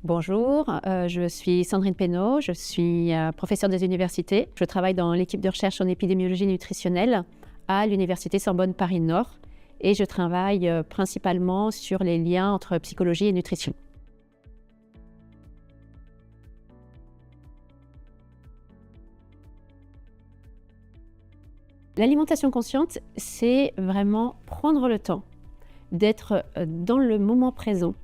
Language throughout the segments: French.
Bonjour, je suis Sandrine Pénaud, je suis professeure des universités. Je travaille dans l'équipe de recherche en épidémiologie nutritionnelle à l'Université Sorbonne Paris-Nord et je travaille principalement sur les liens entre psychologie et nutrition. L'alimentation consciente, c'est vraiment prendre le temps d'être dans le moment présent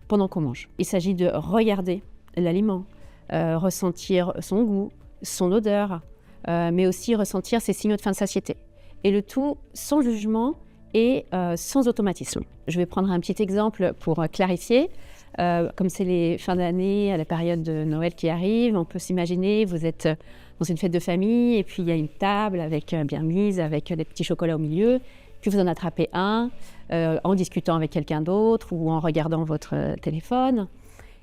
pendant qu'on mange. Il s'agit de regarder l'aliment, ressentir son goût, son odeur, mais aussi ressentir ses signaux de faim de satiété. Et le tout sans jugement et sans automatisme. Je vais prendre un petit exemple pour clarifier. Comme c'est les fins d'année, à la période de Noël qui arrive, on peut s'imaginer, vous êtes dans une fête de famille et puis il y a une table avec bien mise, avec des petits chocolats au milieu, puis vous en attrapez un en discutant avec quelqu'un d'autre ou en regardant votre téléphone,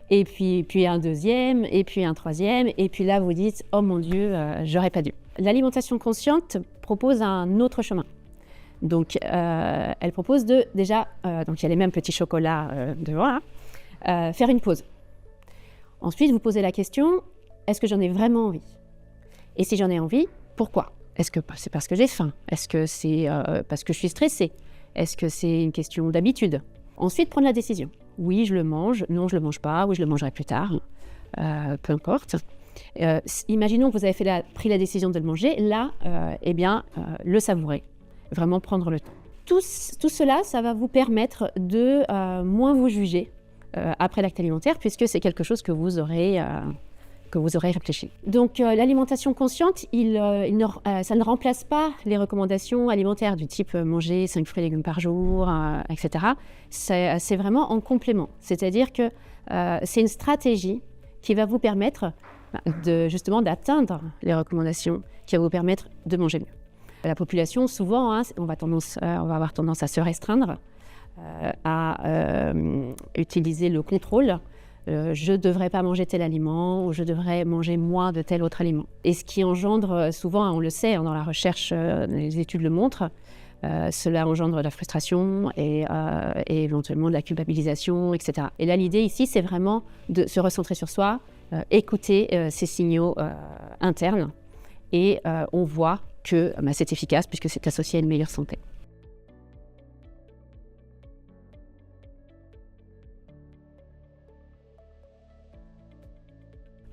et puis un deuxième, et puis un troisième, et puis là vous dites « Oh mon Dieu, j'aurais pas dû ». L'alimentation consciente propose un autre chemin. Donc elle propose de déjà, donc il y a les mêmes petits chocolats devant là, faire une pause. Ensuite, vous posez la question, est-ce que j'en ai vraiment envie? Et si j'en ai envie, pourquoi? Est-ce que c'est parce que j'ai faim? Est-ce que c'est parce que je suis stressée? Est-ce que c'est une question d'habitude? Ensuite, prendre la décision. Oui, je le mange. Non, je ne le mange pas. Oui, je le mangerai plus tard. Peu importe. Imaginons que vous avez pris la décision de le manger. Là, le savourer. Vraiment prendre le temps. Tout cela, ça va vous permettre de moins vous juger après l'acte alimentaire, puisque c'est quelque chose que vous aurez réfléchi. Donc l'alimentation consciente, ça ne remplace pas les recommandations alimentaires du type manger 5 fruits et légumes par jour, etc. C'est vraiment en complément. C'est-à-dire que c'est une stratégie qui va vous permettre justement d'atteindre les recommandations, qui va vous permettre de manger mieux. La population, souvent, on va avoir tendance à se restreindre, à utiliser le contrôle. Je ne devrais pas manger tel aliment ou je devrais manger moins de tel autre aliment. Et ce qui engendre souvent, on le sait, dans la recherche, les études le montrent, cela engendre de la frustration et éventuellement de la culpabilisation, etc. Et là, l'idée ici, c'est vraiment de se recentrer sur soi, écouter ces signaux internes et on voit que c'est efficace puisque c'est associé à une meilleure santé.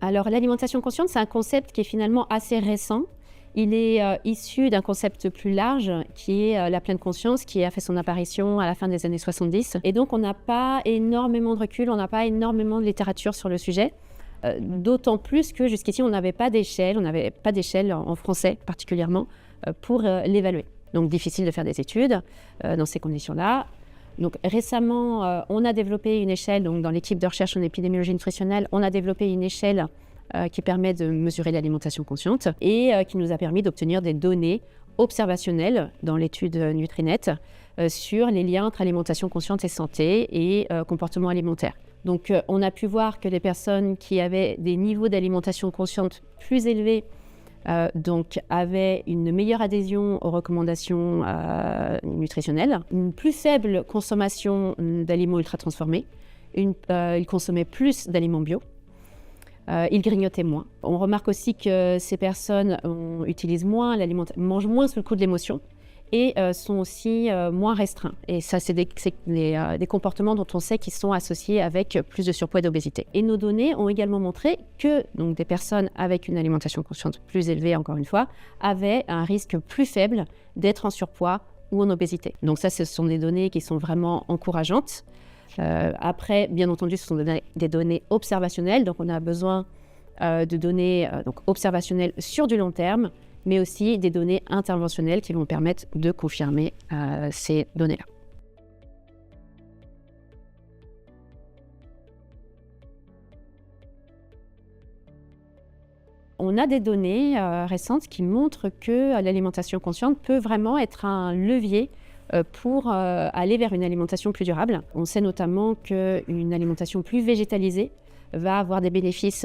Alors, l'alimentation consciente, c'est un concept qui est finalement assez récent. Il est issu d'un concept plus large qui est la pleine conscience, qui a fait son apparition à la fin des années 70. Et donc, on n'a pas énormément de recul, on n'a pas énormément de littérature sur le sujet. D'autant plus que jusqu'ici, on n'avait pas d'échelle en français particulièrement, pour l'évaluer. Donc, difficile de faire des études dans ces conditions-là. Donc récemment, on a développé une échelle, donc dans l'équipe de recherche en épidémiologie nutritionnelle, on a développé une échelle qui permet de mesurer l'alimentation consciente et qui nous a permis d'obtenir des données observationnelles dans l'étude Nutrinet sur les liens entre alimentation consciente et santé et comportement alimentaire. Donc on a pu voir que les personnes qui avaient des niveaux d'alimentation consciente plus élevés donc avaient une meilleure adhésion aux recommandations nutritionnelles, une plus faible consommation d'aliments ultra-transformés, ils consommaient plus d'aliments bio, ils grignotaient moins. On remarque aussi que ces personnes utilisent moins mangent moins sous le coup de l'émotion et sont aussi moins restreints. Et ça, c'est des comportements dont on sait qu'ils sont associés avec plus de surpoids et d'obésité. Et nos données ont également montré que donc, des personnes avec une alimentation consciente plus élevée, encore une fois, avaient un risque plus faible d'être en surpoids ou en obésité. Donc ça, ce sont des données qui sont vraiment encourageantes. Après, bien entendu, ce sont des données observationnelles. Donc on a besoin de données observationnelles sur du long terme, mais aussi des données interventionnelles qui vont permettre de confirmer ces données-là. On a des données récentes qui montrent que l'alimentation consciente peut vraiment être un levier pour aller vers une alimentation plus durable. On sait notamment qu'une alimentation plus végétalisée va avoir des bénéfices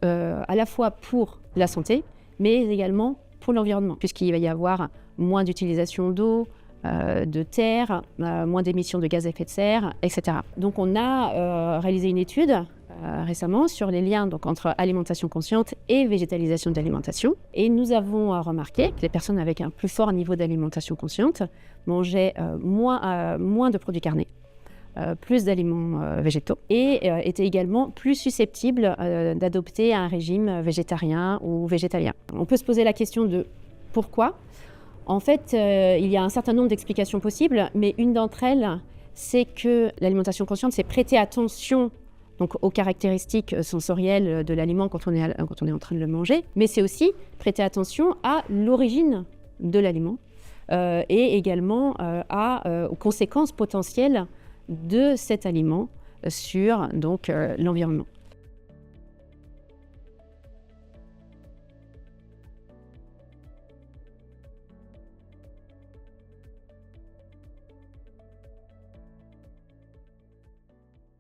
à la fois pour la santé, mais également pour l'environnement, puisqu'il va y avoir moins d'utilisation d'eau, de terre, moins d'émissions de gaz à effet de serre, etc. Donc on a réalisé une étude récemment sur les liens donc, entre alimentation consciente et végétalisation de l'alimentation. Et nous avons remarqué que les personnes avec un plus fort niveau d'alimentation consciente mangeaient moins de produits carnés, plus d'aliments végétaux et étaient également plus susceptibles d'adopter un régime végétarien ou végétalien. On peut se poser la question de pourquoi. En fait, il y a un certain nombre d'explications possibles, mais une d'entre elles, c'est que l'alimentation consciente, c'est prêter attention donc, aux caractéristiques sensorielles de l'aliment quand on est en train de le manger, mais c'est aussi prêter attention à l'origine de l'aliment et également aux conséquences potentielles de cet aliment sur donc, l'environnement.